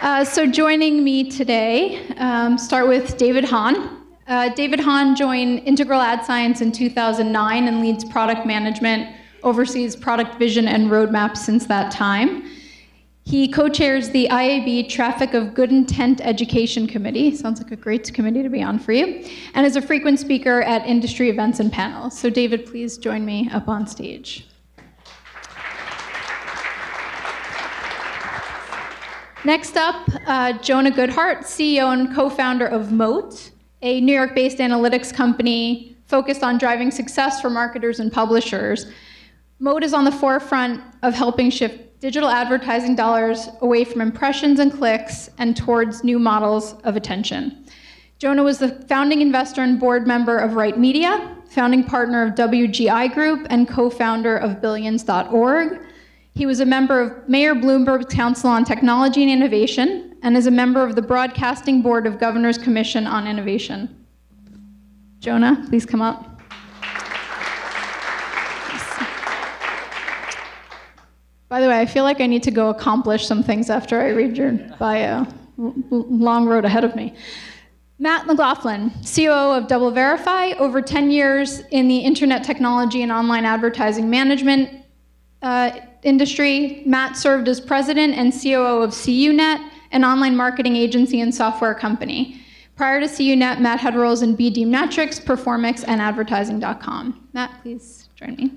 So joining me today, start with David Hahn. David Hahn joined Integral Ad Science in 2009 and leads product management, oversees product vision and roadmap since that time. He co-chairs the IAB Traffic of Good Intent Education Committee. Sounds like a great committee to be on for you. And is a frequent speaker at industry events and panels. So David, please join me up on stage. Next up, Jonah Goodhart, CEO and co-founder of MOAT, a New York-based analytics company focused on driving success for marketers and publishers. MOAT is on the forefront of helping shift digital advertising dollars away from impressions and clicks and towards new models of attention. Jonah was the founding investor and board member of Right Media, founding partner of WGI Group, and co-founder of Billions.org. He was a member of Mayor Bloomberg's Council on Technology and Innovation, and is a member of the Broadcasting Board of Governors Commission on Innovation. Jonah, please come up. By the way, I feel like I need to go accomplish some things after I read your bio. Long road ahead of me. Matt McLaughlin, COO of DoubleVerify, over 10 years in the internet technology and online advertising management industry. Matt served as president and COO of CUNet, an online marketing agency and software company. Prior to CUNet, Matt had roles in BD Metrics, Performix, and Advertising.com. Matt, please join me.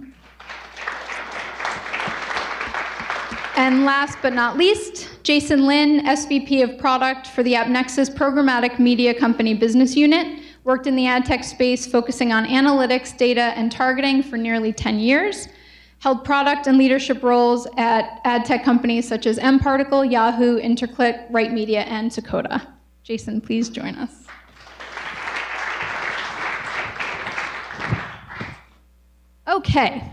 And last but not least, Jason Lin, SVP of Product for the AppNexus Programmatic Media Company Business Unit, worked in the ad tech space focusing on analytics, data, and targeting for nearly 10 years. Held product and leadership roles at ad tech companies such as mParticle, Yahoo, Interclick, Right Media, and Dakota. Jason, please join us. Okay,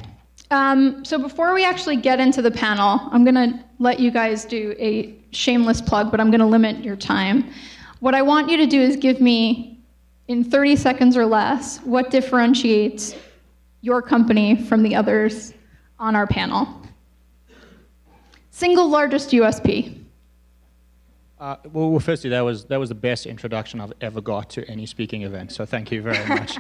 so before we actually get into the panel, I'm gonna let you guys do a shameless plug, but I'm gonna limit your time. What I want you to do is give me, in 30 seconds or less, what differentiates your company from the others on our panel. Single largest USP. Well, firstly, that was the best introduction I've ever got to any speaking event, so thank you very much.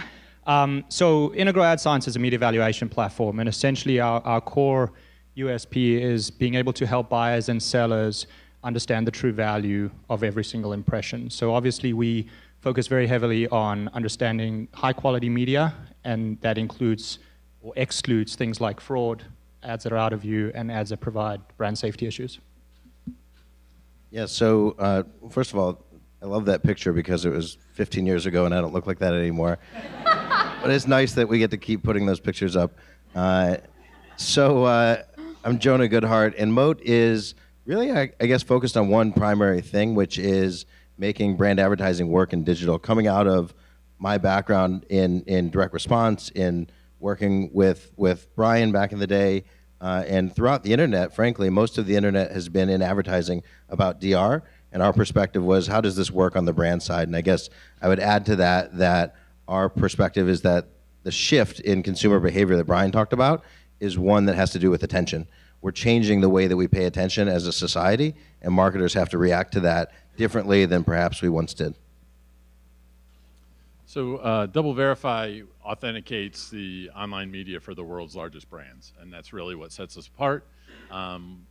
So Integral Ad Science is a media valuation platform, and essentially our core USP is being able to help buyers and sellers understand the true value of every single impression. So obviously we focus very heavily on understanding high-quality media, and that includes or excludes things like fraud, ads that are out of view, and ads that provide brand safety issues. Yeah, so first of all, I love that picture because it was 15 years ago and I don't look like that anymore. But it's nice that we get to keep putting those pictures up. I'm Jonah Goodhart, and MOAT is really, I guess, focused on one primary thing, which is making brand advertising work in digital. Coming out of my background in direct response, in working with Brian back in the day, and throughout the internet, frankly, most of the internet has been in advertising about DR, and our perspective was, how does this work on the brand side? And I guess I would add to that our perspective is that the shift in consumer behavior that Brian talked about is one that has to do with attention. We're changing the way that we pay attention as a society, and marketers have to react to that differently than perhaps we once did. So DoubleVerify authenticates the online media for the world's largest brands, and that's really what sets us apart.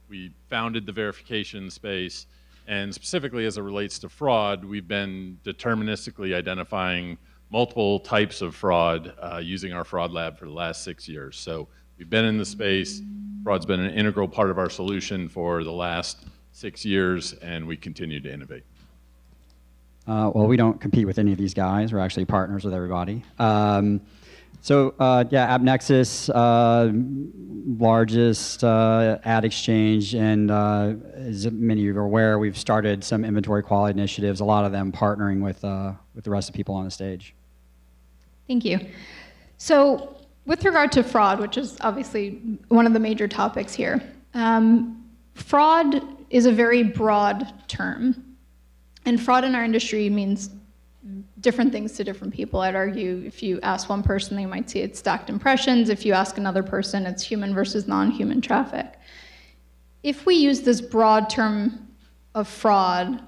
We founded the verification space, and specifically as it relates to fraud, we've been deterministically identifying multiple types of fraud using our fraud lab for the last 6 years. So we've been in the space. Fraud's been an integral part of our solution for the last 6 years, and we continue to innovate. Well, we don't compete with any of these guys. We're actually partners with everybody. Yeah, AppNexus, largest ad exchange, and as many of you are aware, we've started some inventory quality initiatives, a lot of them partnering with the rest of the people on the stage. Thank you. So with regard to fraud, which is obviously one of the major topics here, fraud is a very broad term. And fraud in our industry means different things to different people. I'd argue if you ask one person, they might see it's stacked impressions. If you ask another person, it's human versus non-human traffic. If we use this broad term of fraud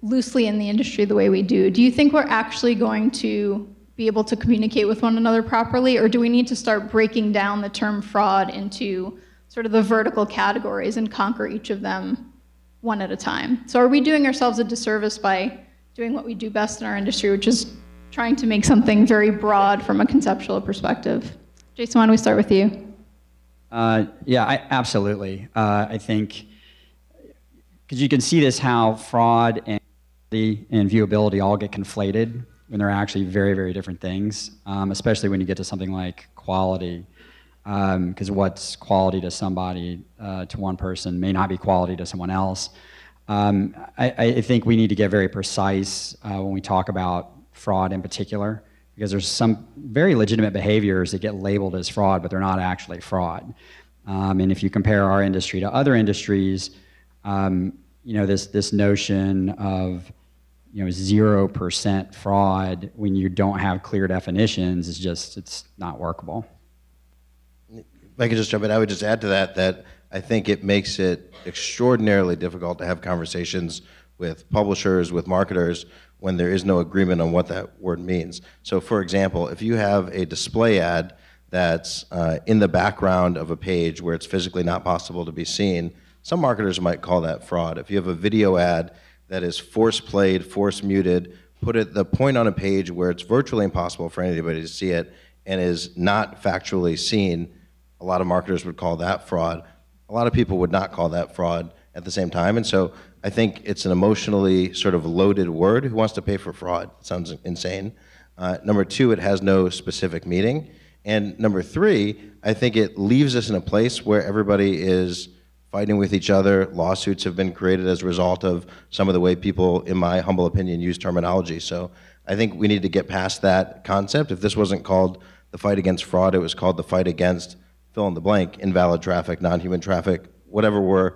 loosely in the industry the way we do you think we're actually going to be able to communicate with one another properly, or do we need to start breaking down the term fraud into sort of the vertical categories and conquer each of them one at a time? So are we doing ourselves a disservice by doing what we do best in our industry, which is trying to make something very broad from a conceptual perspective? Jason, why don't we start with you? Absolutely. I think, because you can see this, how fraud and viewability all get conflated when they're actually very, very different things, especially when you get to something like quality, because what's quality to somebody, to one person, may not be quality to someone else. I think we need to get very precise when we talk about fraud in particular, because there's some very legitimate behaviors that get labeled as fraud, but they're not actually fraud. And if you compare our industry to other industries, this notion of 0% fraud when you don't have clear definitions is it's not workable. If I could just jump in, I would just add to that I think it makes it extraordinarily difficult to have conversations with publishers, with marketers, when there is no agreement on what that word means. So for example, if you have a display ad that's in the background of a page where it's physically not possible to be seen, some marketers might call that fraud. If you have a video ad that is force played, force muted, put at the point on a page where it's virtually impossible for anybody to see it and is not factually seen, a lot of marketers would call that fraud. A lot of people would not call that fraud at the same time. And so I think it's an emotionally sort of loaded word. Who wants to pay for fraud? It sounds insane. Number two, it has no specific meaning. And number three, I think it leaves us in a place where everybody is fighting with each other. Lawsuits have been created as a result of some of the way people, in my humble opinion, use terminology. So I think we need to get past that concept. If this wasn't called the fight against fraud, it was called the fight against fill in the blank, invalid traffic, non-human traffic, whatever we're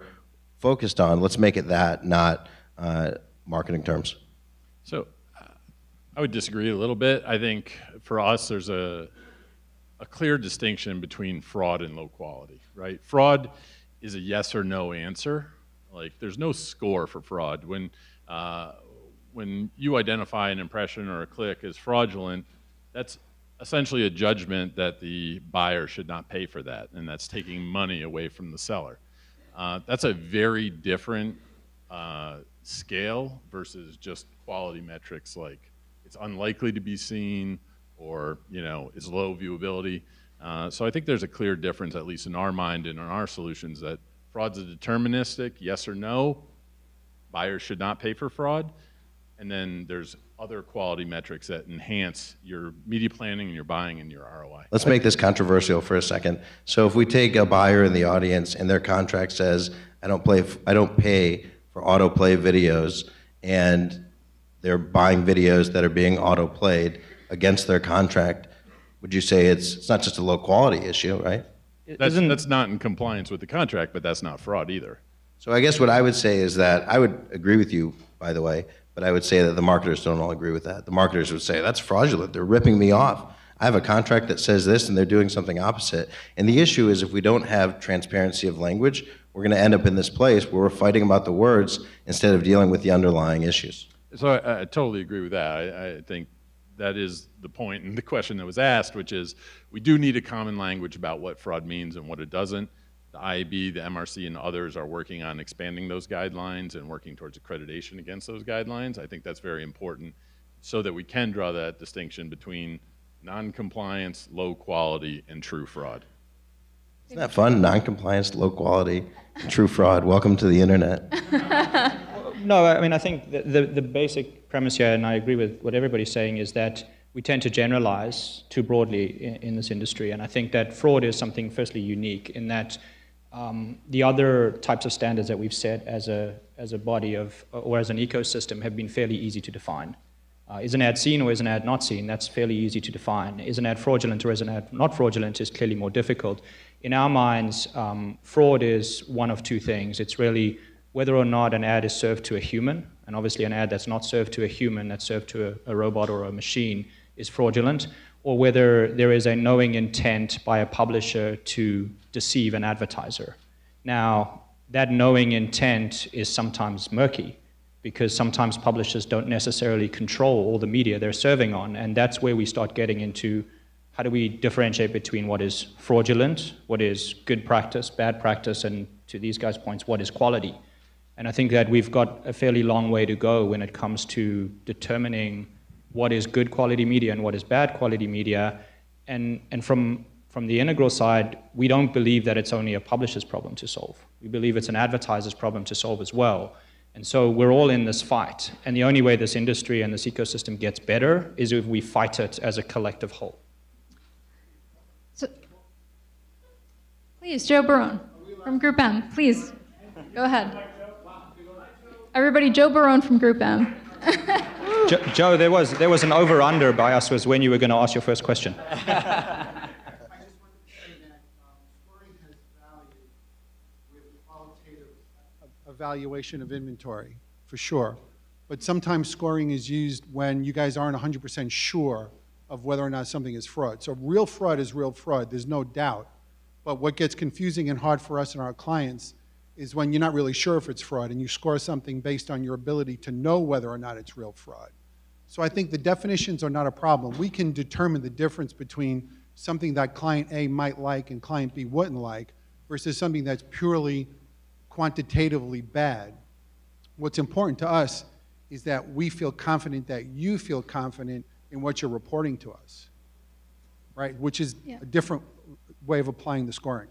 focused on, let's make it that, not marketing terms. So I would disagree a little bit. I think for us, there's a clear distinction between fraud and low quality, right? Fraud is a yes or no answer. Like, there's no score for fraud. When you identify an impression or a click as fraudulent, that's essentially a judgment that the buyer should not pay for that, and that's taking money away from the seller. That's a very different scale versus just quality metrics like it's unlikely to be seen or is low viewability. So I think there's a clear difference, at least in our mind and in our solutions, that fraud's a deterministic yes or no. Buyers should not pay for fraud. And then there's other quality metrics that enhance your media planning and your buying and your ROI. Let's make this controversial for a second. So if we take a buyer in the audience and their contract says, I don't pay for autoplay videos, and they're buying videos that are being autoplayed against their contract, would you say it's not just a low quality issue, right? That's not in compliance with the contract, but that's not fraud either. So I guess what I would say is that I would agree with you, by the way, but I would say that the marketers don't all agree with that. The marketers would say, that's fraudulent, they're ripping me off. I have a contract that says this and they're doing something opposite. And the issue is, if we don't have transparency of language, we're gonna end up in this place where we're fighting about the words instead of dealing with the underlying issues. So I totally agree with that. I think that is the point and the question that was asked, which is we do need a common language about what fraud means and what it doesn't. The IAB, the MRC, and others are working on expanding those guidelines and working towards accreditation against those guidelines. I think that's very important so that we can draw that distinction between non-compliance, low quality, and true fraud. Isn't that fun? Non-compliance, low quality, true fraud. Welcome to the internet. No, I mean, I think the basic premise here, and I agree with what everybody's saying, is that we tend to generalize too broadly in this industry. And I think that fraud is something firstly unique in that the other types of standards that we've set as a body of, or as an ecosystem, have been fairly easy to define. Is an ad seen or is an ad not seen? That's fairly easy to define. Is an ad fraudulent or is an ad not fraudulent is clearly more difficult. In our minds, fraud is one of two things. It's really whether or not an ad is served to a human, and obviously an ad that's not served to a human, that's served to a robot or a machine, is fraudulent, or whether there is a knowing intent by a publisher to deceive an advertiser. Now, that knowing intent is sometimes murky, because sometimes publishers don't necessarily control all the media they're serving on, and that's where we start getting into how do we differentiate between what is fraudulent, what is good practice, bad practice, and to these guys' points, what is quality. And I think that we've got a fairly long way to go when it comes to determining what is good quality media and what is bad quality media. And from the Integral side, we don't believe that it's only a publisher's problem to solve. We believe it's an advertiser's problem to solve as well. And so we're all in this fight. And the only way this industry and this ecosystem gets better is if we fight it as a collective whole. So, please, Joe Barone from Group M, please, go ahead. Everybody, Joe Barone from Group M. Joe, there was an over-under by us was when you were going to ask your first question. I just want to say that scoring has value with qualitative evaluation of inventory, for sure. But sometimes scoring is used when you guys aren't 100% sure of whether or not something is fraud. So real fraud is real fraud, there's no doubt. But what gets confusing and hard for us and our clients is when you're not really sure if it's fraud and you score something based on your ability to know whether or not it's real fraud. So I think the definitions are not a problem. We can determine the difference between something that client A might like and client B wouldn't like versus something that's purely quantitatively bad. What's important to us is that we feel confident that you feel confident in what you're reporting to us, right? Which is a different way of applying the scoring.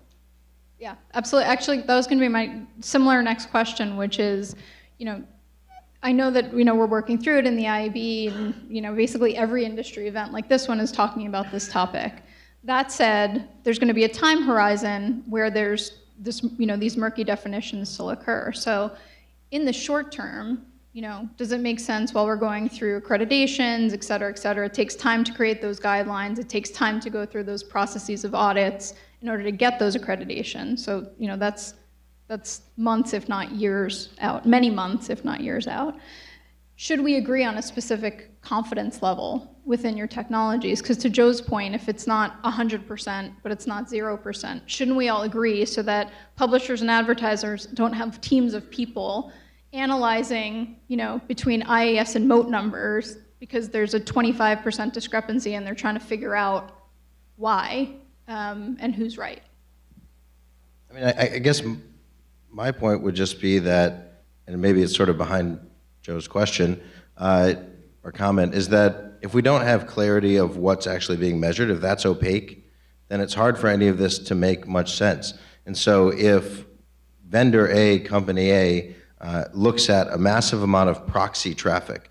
Yeah, absolutely. Actually, that was going to be my similar next question, which is, I know that we're working through it in the IAB, and basically every industry event like this one is talking about this topic. That said, there's going to be a time horizon where there's this, these murky definitions still occur. So, in the short term, does it make sense while we're going through accreditations, et cetera, it takes time to create those guidelines, it takes time to go through those processes of audits in order to get those accreditations. So, that's months, if not years out, many months, if not years out. Should we agree on a specific confidence level within your technologies? Because to Joe's point, if it's not 100%, but it's not 0%, shouldn't we all agree so that publishers and advertisers don't have teams of people analyzing, between IAS and MOAT numbers because there's a 25% discrepancy and they're trying to figure out why and who's right? I mean, I guess my point would just be that, and maybe it's sort of behind Joe's question or comment, is that if we don't have clarity of what's actually being measured, if that's opaque, then it's hard for any of this to make much sense. And so if vendor A, company A, looks at a massive amount of proxy traffic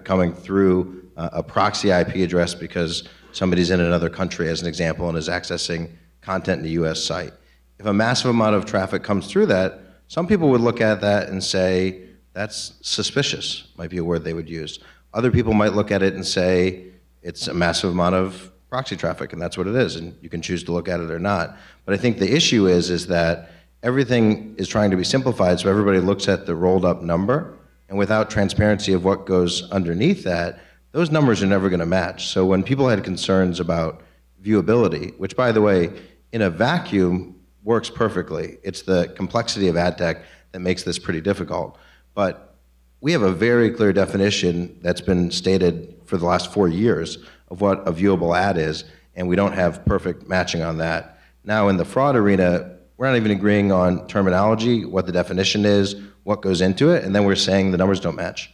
coming through a proxy IP address because somebody's in another country, as an example, and is accessing content in the US site. If a massive amount of traffic comes through that, some people would look at that and say, that's suspicious, might be a word they would use. Other people might look at it and say, it's a massive amount of proxy traffic, and that's what it is, and you can choose to look at it or not. But I think the issue is that everything is trying to be simplified so everybody looks at the rolled up number, and without transparency of what goes underneath that, those numbers are never going to match. So when people had concerns about viewability, which by the way, in a vacuum works perfectly, it's the complexity of ad tech that makes this pretty difficult. But we have a very clear definition that's been stated for the last 4 years of what a viewable ad is, and we don't have perfect matching on that. Now in the fraud arena, we're not even agreeing on terminology, what the definition is, what goes into it, and then we're saying the numbers don't match.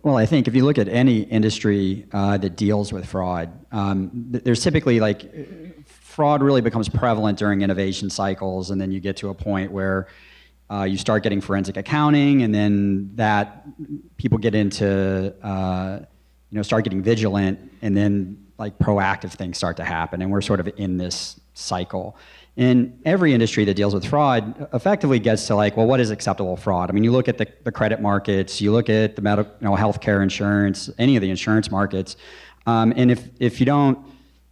Well, I think if you look at any industry that deals with fraud, there's typically fraud really becomes prevalent during innovation cycles, and then you get to a point where you start getting forensic accounting, and then that people get into start getting vigilant, and then proactive things start to happen, and we're sort of in this cycle. And every industry that deals with fraud effectively gets to well, what is acceptable fraud? I mean, you look at the credit markets, you look at the medical, healthcare insurance, any of the insurance markets, and if you don't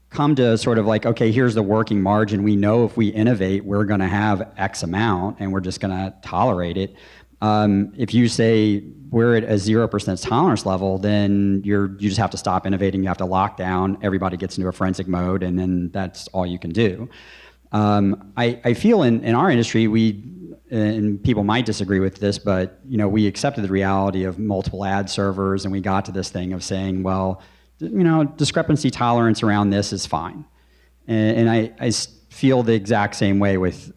come to sort of okay, here's the working margin, we know if we innovate, we're going to have X amount, and we're just going to tolerate it. If you say we're at a 0% tolerance level, then you just have to stop innovating, you have to lock down, everybody gets into a forensic mode, and then that's all you can do. I feel in our industry, and people might disagree with this, but we accepted the reality of multiple ad servers, and we got to this thing of saying, well, discrepancy tolerance around this is fine. And I feel the exact same way with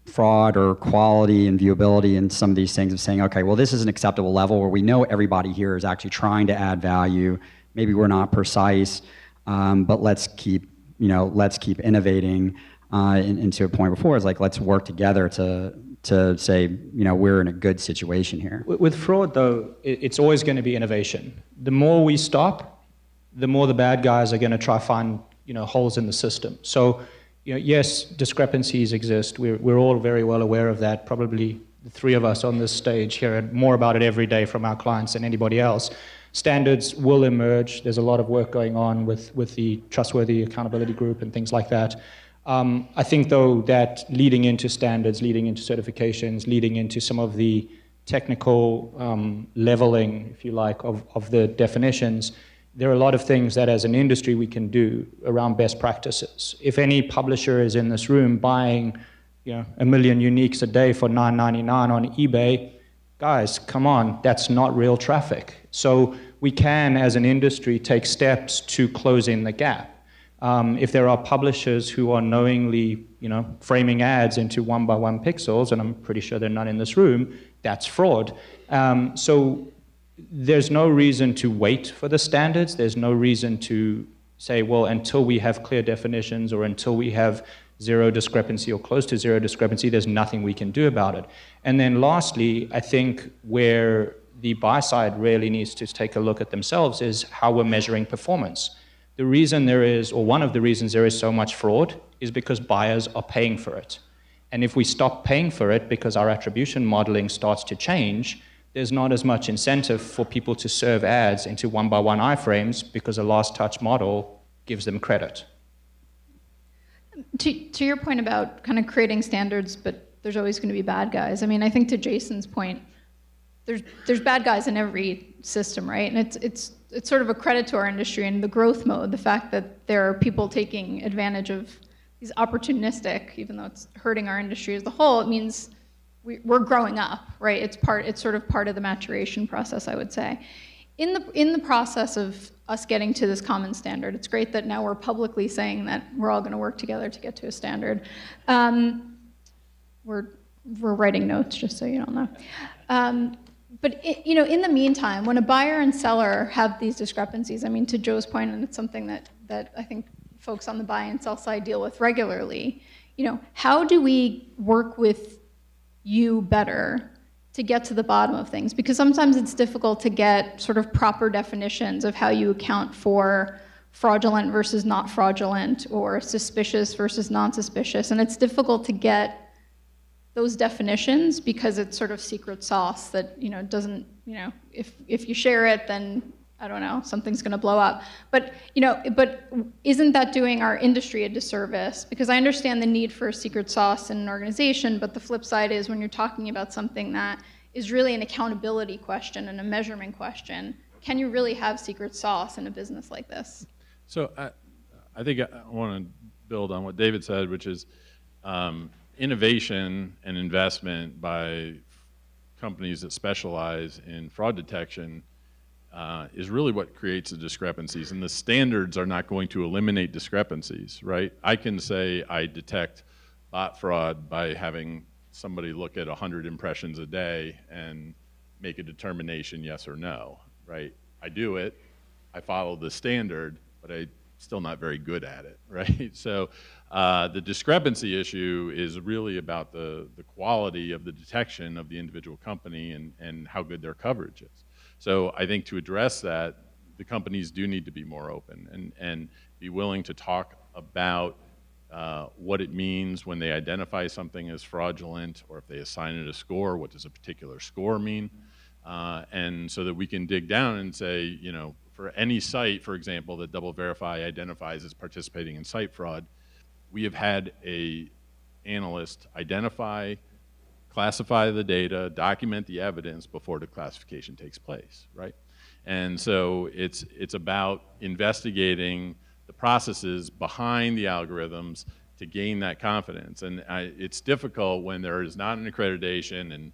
fraud or quality and viewability and some of these things of saying, okay, well, this is an acceptable level where we know everybody here is actually trying to add value. Maybe we're not precise, but let's keep innovating into a point before. It's like, let's work together to say, we're in a good situation here. With fraud, though, it's always going to be innovation. The more we stop, the more the bad guys are going to try to find holes in the system. So, yes, discrepancies exist. We're all very well aware of that. Probably the three of us on this stage hear more about it every day from our clients than anybody else. Standards will emerge. There's a lot of work going on with the Trustworthy Accountability Group and things like that. I think, though, that leading into standards, leading into certifications, leading into some of the technical leveling, if you like, of the definitions, there are a lot of things that as an industry we can do around best practices. If any publisher is in this room buying 1 million uniques a day for $9.99 on eBay, guys, come on, that's not real traffic. So we can, as an industry, take steps to closing the gap. If there are publishers who are knowingly, framing ads into 1x1 pixels, and I'm pretty sure there are none in this room, that's fraud. So there's no reason to wait for the standards. There's no reason to say, well, until we have clear definitions or until we have zero discrepancy or close to zero discrepancy, there's nothing we can do about it. And then lastly, I think where the buy side really needs to take a look at themselves is how we're measuring performance. The reason there is, or one of the reasons there is so much fraud, is because buyers are paying for it. And if we stop paying for it because our attribution modeling starts to change, there's not as much incentive for people to serve ads into 1x1 iframes because a last touch model gives them credit. To your point about kind of creating standards, but there's always going to be bad guys. I mean, I think to Jason's point, there's bad guys in every system, right? And it's sort of a credit to our industry and the growth mode, the fact that there are people taking advantage of these opportunistic, even though it's hurting our industry as a whole, it means we're growing up, right? It's sort of part of the maturation process, I would say. In the process of us getting to this common standard, it's great that now we're publicly saying that we're all going to work together to get to a standard. We're writing notes, just so you don't know. But in the meantime, when a buyer and seller have these discrepancies, I mean, to Joe's point, and it's something that I think folks on the buy and sell side deal with regularly, how do we work with you better to get to the bottom of things? Because sometimes it's difficult to get sort of proper definitions of how you account for fraudulent versus not fraudulent, or suspicious versus non-suspicious, and it's difficult to get those definitions because it's sort of secret sauce that doesn't, if you share it, then I don't know, something's going to blow up. But but isn't that doing our industry a disservice? Because I understand the need for a secret sauce in an organization, but the flip side is when you're talking about something that is really an accountability question and a measurement question, can you really have secret sauce in a business like this? So I think I want to build on what David said, which is innovation and investment by companies that specialize in fraud detection is really what creates the discrepancies, and the standards are not going to eliminate discrepancies, right? I can say I detect bot fraud by having somebody look at 100 impressions a day and make a determination yes or no, right? I do it, I follow the standard, but I'm still not very good at it, right? So the discrepancy issue is really about the quality of the detection of the individual company and how good their coverage is. So I think to address that, the companies do need to be more open and be willing to talk about what it means when they identify something as fraudulent, or if they assign it a score, what does a particular score mean? And so that we can dig down and say, for any site, for example, that DoubleVerify identifies as participating in site fraud, we have had an analyst identify, classify the data, document the evidence before the classification takes place, right? And so it's about investigating the processes behind the algorithms to gain that confidence. And it's difficult when there is not an accreditation and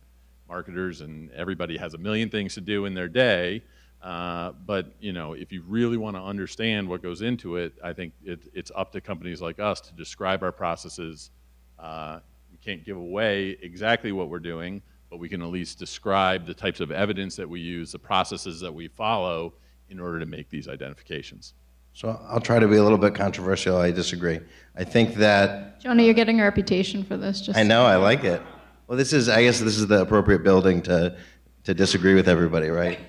marketers and everybody has a million things to do in their day. But if you really want to understand what goes into it, I think it's up to companies like us to describe our processes. We can't give away exactly what we're doing, but we can at least describe the types of evidence that we use, the processes that we follow in order to make these identifications. So I'll try to be a little bit controversial. I disagree. I think that... Jonah, you're getting a reputation for this. I know, I like it. Well, I guess this is the appropriate building to disagree with everybody, right?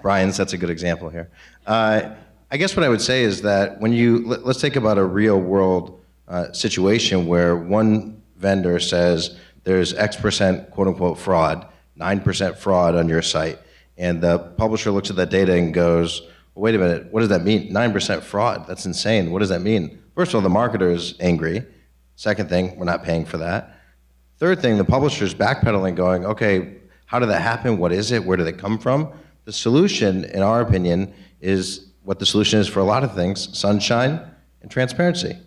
Brian sets a good example here. I guess what I would say is that when let's think about a real world situation where one vendor says there's X% quote unquote fraud, 9% fraud on your site, and the publisher looks at that data and goes, well, wait a minute, what does that mean? 9% fraud, that's insane. What does that mean? First of all, the marketer is angry. Second thing, we're not paying for that. Third thing, the publisher's backpedaling going, okay, how did that happen? What is it? Where did it come from? The solution, in our opinion, is what the solution is for a lot of things: sunshine and transparency.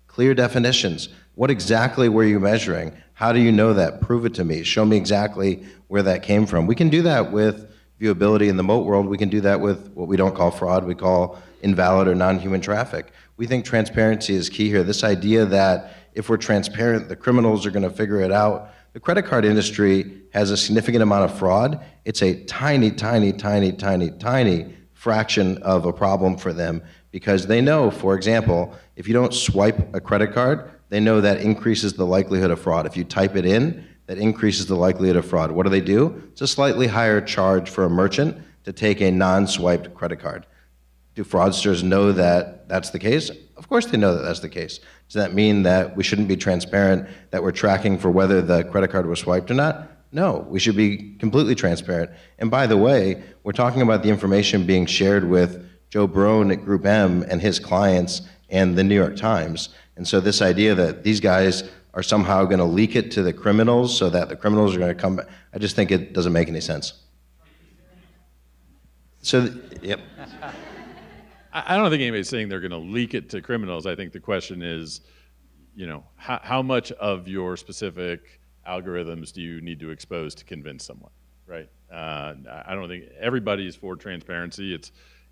Clear definitions. What exactly were you measuring? How do you know that? Prove it to me. Show me exactly where that came from. We can do that with viewability in the MOAT world. We can do that with what we don't call fraud. We call invalid or non-human traffic. We think transparency is key here. This idea that if we're transparent, the criminals are going to figure it out. The credit card industry has a significant amount of fraud. It's a tiny, tiny, tiny, tiny, tiny fraction of a problem for them, because they know, for example, if you don't swipe a credit card, they know that increases the likelihood of fraud. If you type it in, that increases the likelihood of fraud. What do? It's a slightly higher charge for a merchant to take a non-swiped credit card. Do fraudsters know that that's the case? Of course they know that that's the case. Does that mean that we shouldn't be transparent, that we're tracking for whether the credit card was swiped or not? No, we should be completely transparent. And by the way, we're talking about the information being shared with Joe Barone at Group M and his clients and the New York Times. And so this idea that these guys are somehow going to leak it to the criminals so that the criminals are going to come back, I just think it doesn't make any sense. So, yep. I don't think anybody's saying they're going to leak it to criminals. I think the question is, how much of your specific algorithms do you need to expose to convince someone, right? I don't think everybody's for transparency.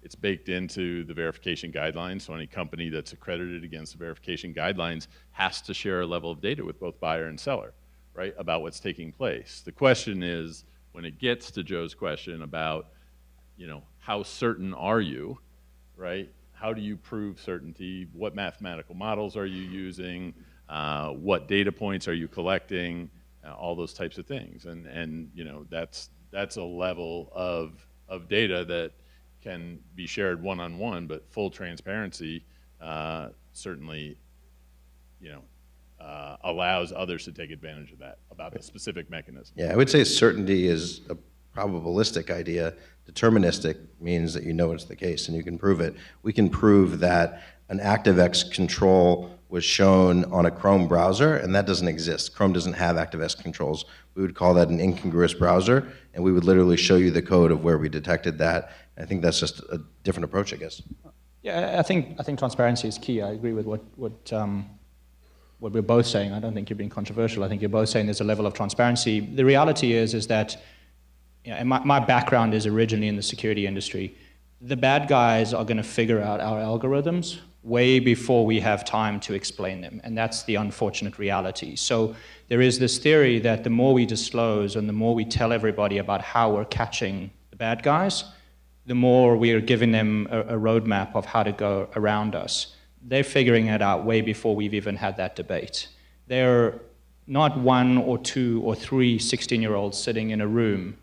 It's baked into the verification guidelines, so any company that's accredited against the verification guidelines has to share a level of data with both buyer and seller, right, about what's taking place. The question is, when it gets to Joe's question about, how certain are you, right? How do you prove certainty? What mathematical models are you using? What data points are you collecting? All those types of things, and that's a level of data that can be shared one-on-one, but full transparency certainly, allows others to take advantage of that about the specific mechanism. Yeah, I would say certainty is a probabilistic idea. Deterministic means that you know it's the case and you can prove it. We can prove that an ActiveX control was shown on a Chrome browser, and that doesn't exist. Chrome doesn't have ActiveX controls. We would call that an incongruous browser, and we would literally show you the code of where we detected that. I think that's just a different approach, I guess. Yeah, I think transparency is key. I agree with what we're both saying. I don't think you're being controversial. I think you're both saying there's a level of transparency. The reality is that, and my background is originally in the security industry. The bad guys are going to figure out our algorithms way before we have time to explain them, and that's the unfortunate reality. So there is this theory that the more we disclose and the more we tell everybody about how we're catching the bad guys, the more we are giving them a roadmap of how to go around us. They're figuring it out way before we've even had that debate. They're not 1 or 2 or 3 16-year-olds sitting in a room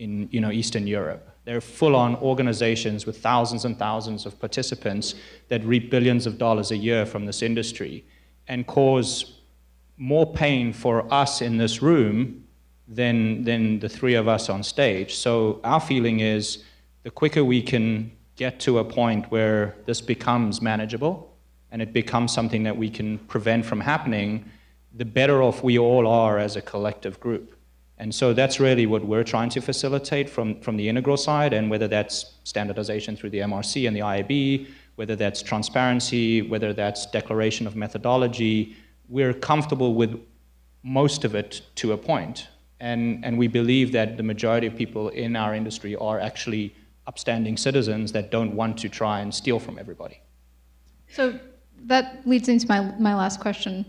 in Eastern Europe. They're full-on organizations with thousands and thousands of participants that reap billions of dollars a year from this industry and cause more pain for us in this room than the 3 of us on stage. So our feeling is the quicker we can get to a point where this becomes manageable and it becomes something that we can prevent from happening, the better off we all are as a collective group. And so that's really what we're trying to facilitate from the integral side, and whether that's standardization through the MRC and the IAB, whether that's transparency, whether that's declaration of methodology. We're comfortable with most of it to a point. And we believe that the majority of people in our industry are actually upstanding citizens that don't want to try and steal from everybody. So that leads into my last question.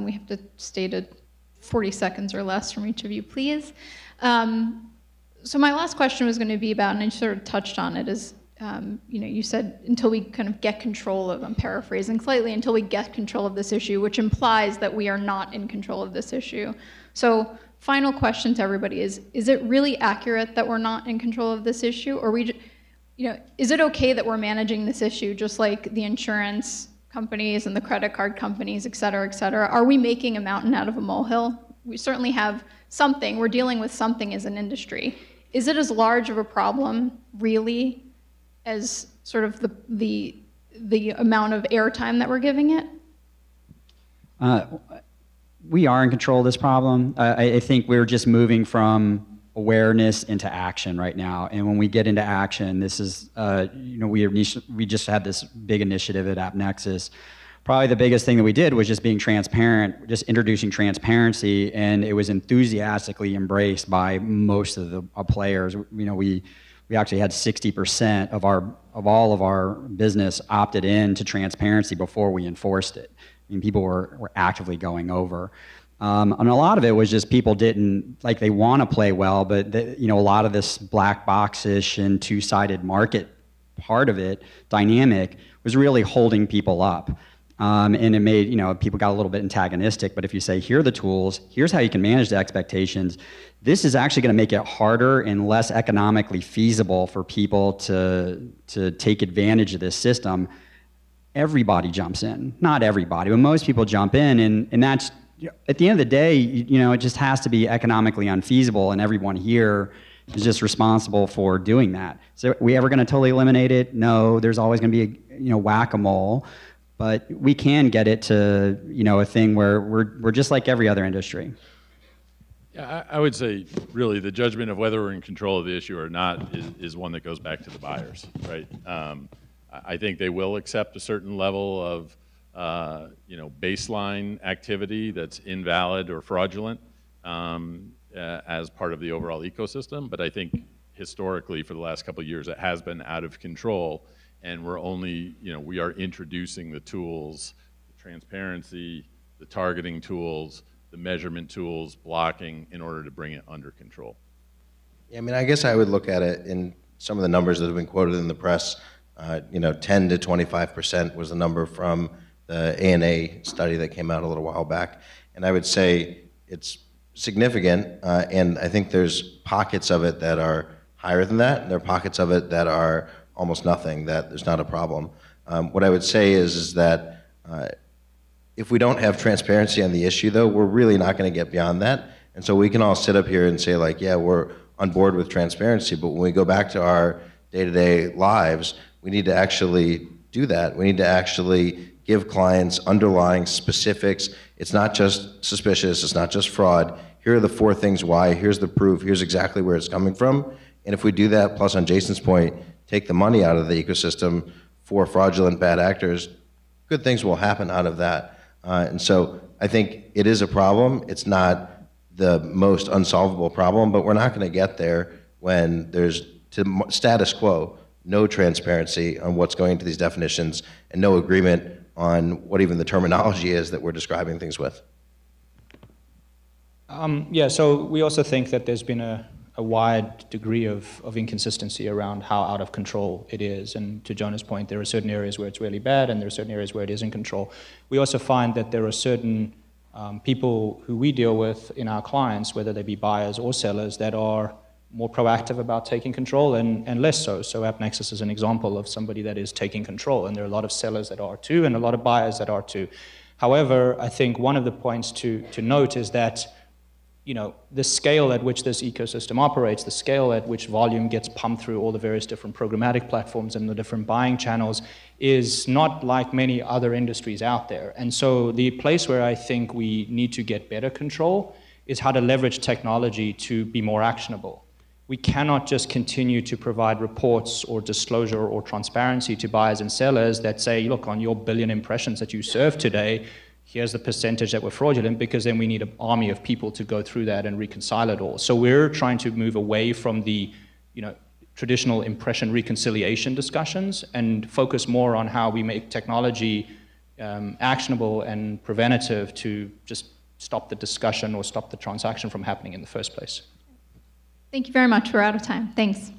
We have to state it 40 seconds or less from each of you, please. So my last question was going to be about, and I sort of touched on it, is you said until we kind of get control of, I'm paraphrasing slightly, until we get control of this issue, which implies that we are not in control of this issue. So final question to everybody is it really accurate that we're not in control of this issue? Or is it okay that we're managing this issue just like the insurance companies and the credit card companies, et cetera, et cetera? Are we making a mountain out of a molehill? We certainly have something, we're dealing with something as an industry. Is it as large of a problem, really, as sort of the amount of airtime that we're giving it? We are in control of this problem. I think we're just moving from awareness into action right now. And when we get into action, this is, we just had this big initiative at AppNexus. Probably the biggest thing that we did was just being transparent, just introducing transparency, and it was enthusiastically embraced by most of the players. We actually had 60% of all of our business opted in to transparency before we enforced it. I mean, people were actively going over. And a lot of it was just people didn't, like, they want to play well, but a lot of this black box-ish and two-sided market part of it, dynamic, was really holding people up. And it made, people got a little bit antagonistic, but if you say, here are the tools, here's how you can manage the expectations, this is actually going to make it harder and less economically feasible for people to take advantage of this system. Everybody jumps in. Not everybody, but most people jump in, and that's, at the end of the day, it just has to be economically unfeasible, and everyone here is just responsible for doing that. So are we ever going to totally eliminate it? No, there's always going to be a whack-a-mole. But we can get it to, a thing where we're just like every other industry. Yeah, I would say, really, the judgment of whether we're in control of the issue or not is one that goes back to the buyers, right? I think they will accept a certain level of, baseline activity that's invalid or fraudulent as part of the overall ecosystem. But I think historically, for the last couple of years, it has been out of control. And we're only, we are introducing the tools, the transparency, the targeting tools, the measurement tools, blocking, in order to bring it under control. Yeah, I mean, I guess I would look at it in some of the numbers that have been quoted in the press. 10 to 25% was the number from the ANA study that came out a little while back. And I would say it's significant, and I think there's pockets of it that are higher than that, and there are pockets of it that are almost nothing, that there's not a problem. What I would say is that if we don't have transparency on the issue, though, we're really not going to get beyond that. And so we can all sit up here and say, like, yeah, we're on board with transparency, but when we go back to our day-to-day lives, we need to actually do that. We need to actually give clients underlying specifics. It's not just suspicious, it's not just fraud. Here are the 4 things why, here's the proof, here's exactly where it's coming from. And if we do that, plus on Jason's point, take the money out of the ecosystem for fraudulent bad actors, good things will happen out of that. And so I think it is a problem. It's not the most unsolvable problem, but we're not going to get there when there's status quo, no transparency on what's going into these definitions, and no agreement on what even the terminology is that we're describing things with. Yeah, so we also think that there's been a wide degree of inconsistency around how out of control it is. And to Jonah's point, there are certain areas where it's really bad, and there are certain areas where it is in control. We also find that there are certain people who we deal with in our clients, whether they be buyers or sellers, that are more proactive about taking control and less so. So AppNexus is an example of somebody that is taking control, and there are a lot of sellers that are too, and a lot of buyers that are too. However, I think one of the points to note is that the scale at which this ecosystem operates, the scale at which volume gets pumped through all the various different programmatic platforms and the different buying channels is not like many other industries out there. And so the place where I think we need to get better control is how to leverage technology to be more actionable. we cannot just continue to provide reports or disclosure or transparency to buyers and sellers that say, look, on your billion impressions that you served today, here's the percentage that were fraudulent, because then we need an army of people to go through that and reconcile it all. So we're trying to move away from the, traditional impression reconciliation discussions and focus more on how we make technology actionable and preventative to just stop the discussion or stop the transaction from happening in the first place. Thank you very much. We're out of time. Thanks.